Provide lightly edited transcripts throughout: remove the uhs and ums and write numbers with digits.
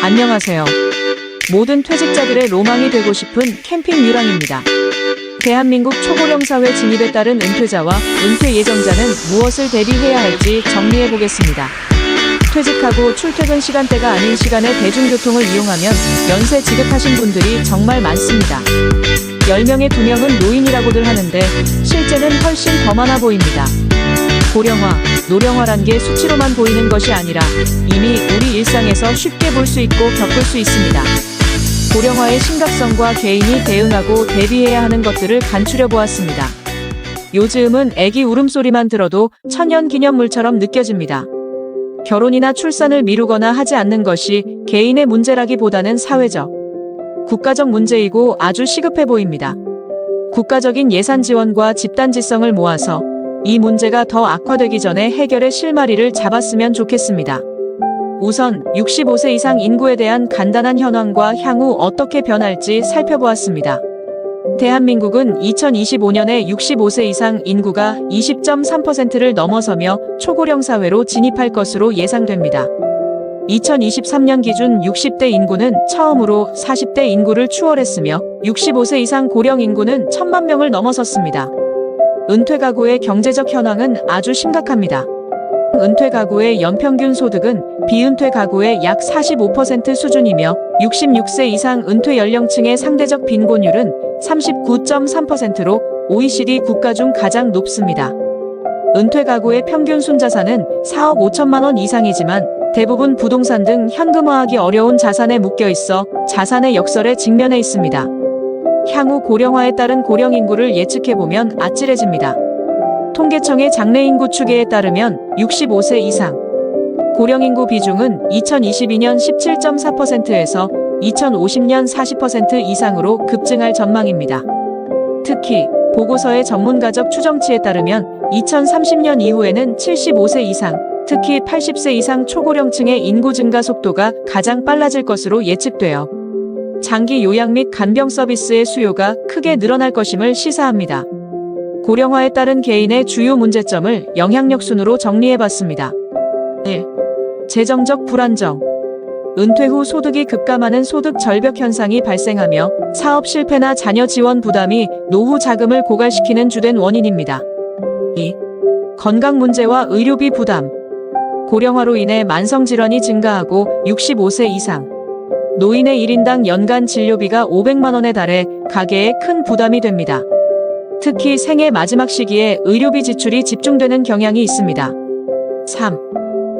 안녕하세요. 모든 퇴직자들의 로망이 되고 싶은 캠핑 유랑입니다. 대한민국 초고령 사회 진입에 따른 은퇴자와 은퇴 예정자는 무엇을 대비해야 할지 정리해 보겠습니다. 퇴직하고 출퇴근 시간대가 아닌 시간에 대중교통을 이용하면 연세 지급하신 분들이 정말 많습니다. 10명에 2명은 노인이라고들 하는데 실제는 훨씬 더 많아 보입니다. 고령화, 노령화란 게 수치로만 보이는 것이 아니라 이미 우리 일상에서 쉽게 볼 수 있고 겪을 수 있습니다. 고령화의 심각성과 개인이 대응하고 대비해야 하는 것들을 간추려 보았습니다. 요즘은 애기 울음소리만 들어도 천연기념물처럼 느껴집니다. 결혼이나 출산을 미루거나 하지 않는 것이 개인의 문제라기보다는 사회적, 국가적 문제이고 아주 시급해 보입니다. 국가적인 예산 지원과 집단지성을 모아서 이 문제가 더 악화되기 전에 해결의 실마리를 잡았으면 좋겠습니다. 우선 65세 이상 인구에 대한 간단한 현황과 향후 어떻게 변할지 살펴보았습니다. 대한민국은 2025년에 65세 이상 인구가 20.3%를 넘어서며 초고령 사회로 진입할 것으로 예상됩니다. 2023년 기준 60대 인구는 처음으로 40대 인구를 추월했으며 65세 이상 고령 인구는 1,000만 명을 넘어섰습니다. 은퇴 가구의 경제적 현황은 아주 심각합니다. 은퇴 가구의 연평균 소득은 비은퇴 가구의 약 45% 수준이며 66세 이상 은퇴 연령층의 상대적 빈곤율은 39.3%로 OECD 국가 중 가장 높습니다. 은퇴 가구의 평균 순자산은 4억 5천만 원 이상이지만 대부분 부동산 등 현금화하기 어려운 자산에 묶여 있어 자산의 역설에 직면해 있습니다. 향후 고령화에 따른 고령 인구를 예측해보면 아찔해집니다. 통계청의 장래인구 추계에 따르면 65세 이상 고령 인구 비중은 2022년 17.4%에서 2050년 40% 이상으로 급증할 전망입니다. 특히 보고서의 전문가적 추정치에 따르면 2030년 이후에는 75세 이상, 특히 80세 이상 초고령층의 인구 증가 속도가 가장 빨라질 것으로 예측되어 장기 요양 및 간병 서비스의 수요가 크게 늘어날 것임을 시사합니다. 고령화에 따른 개인의 주요 문제점을 영향력 순으로 정리해봤습니다. 1. 재정적 불안정. 은퇴 후 소득이 급감하는 소득 절벽 현상이 발생하며 사업 실패나 자녀 지원 부담이 노후 자금을 고갈시키는 주된 원인입니다. 2. 건강 문제와 의료비 부담. 고령화로 인해 만성질환이 증가하고 65세 이상 노인의 1인당 연간 진료비가 500만 원에 달해 가계에 큰 부담이 됩니다. 특히 생애 마지막 시기에 의료비 지출이 집중되는 경향이 있습니다. 3.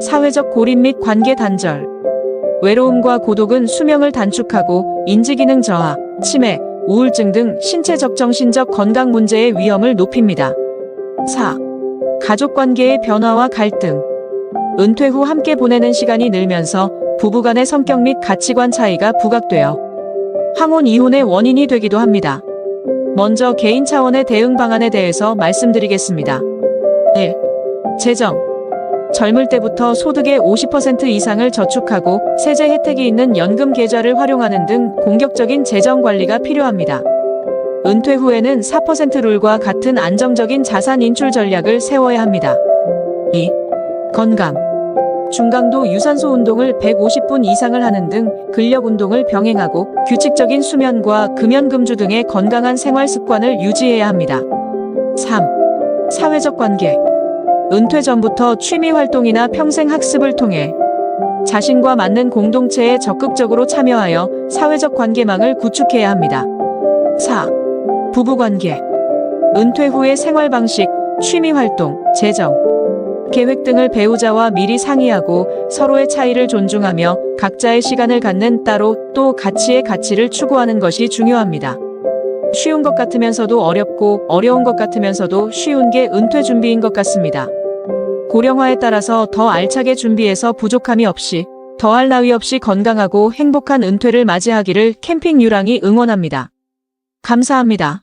사회적 고립 및 관계 단절. 외로움과 고독은 수명을 단축하고 인지기능 저하, 치매, 우울증 등 신체적 정신적 건강 문제의 위험을 높입니다. 4. 가족관계의 변화와 갈등. 은퇴 후 함께 보내는 시간이 늘면서 부부간의 성격 및 가치관 차이가 부각되어 황혼 이혼의 원인이 되기도 합니다. 먼저 개인 차원의 대응 방안에 대해서 말씀드리겠습니다. 1. 재정. 젊을 때부터 소득의 50% 이상을 저축하고 세제 혜택이 있는 연금 계좌를 활용하는 등 공격적인 재정 관리가 필요합니다. 은퇴 후에는 4% 룰과 같은 안정적인 자산 인출 전략을 세워야 합니다. 2. 건강. 중강도 유산소 운동을 150분 이상을 하는 등 근력 운동을 병행하고 규칙적인 수면과 금연금주 등의 건강한 생활 습관을 유지해야 합니다. 3. 사회적 관계. 은퇴 전부터 취미 활동이나 평생 학습을 통해 자신과 맞는 공동체에 적극적으로 참여하여 사회적 관계망을 구축해야 합니다. 4. 부부관계. 은퇴 후의 생활 방식, 취미 활동, 재정, 계획 등을 배우자와 미리 상의하고 서로의 차이를 존중하며 각자의 시간을 갖는 따로 또 가치의 가치를 추구하는 것이 중요합니다. 쉬운 것 같으면서도 어렵고 어려운 것 같으면서도 쉬운 게 은퇴 준비인 것 같습니다. 고령화에 따라서 더 알차게 준비해서 부족함이 없이 더할 나위 없이 건강하고 행복한 은퇴를 맞이하기를 캠핑 유랑이 응원합니다. 감사합니다.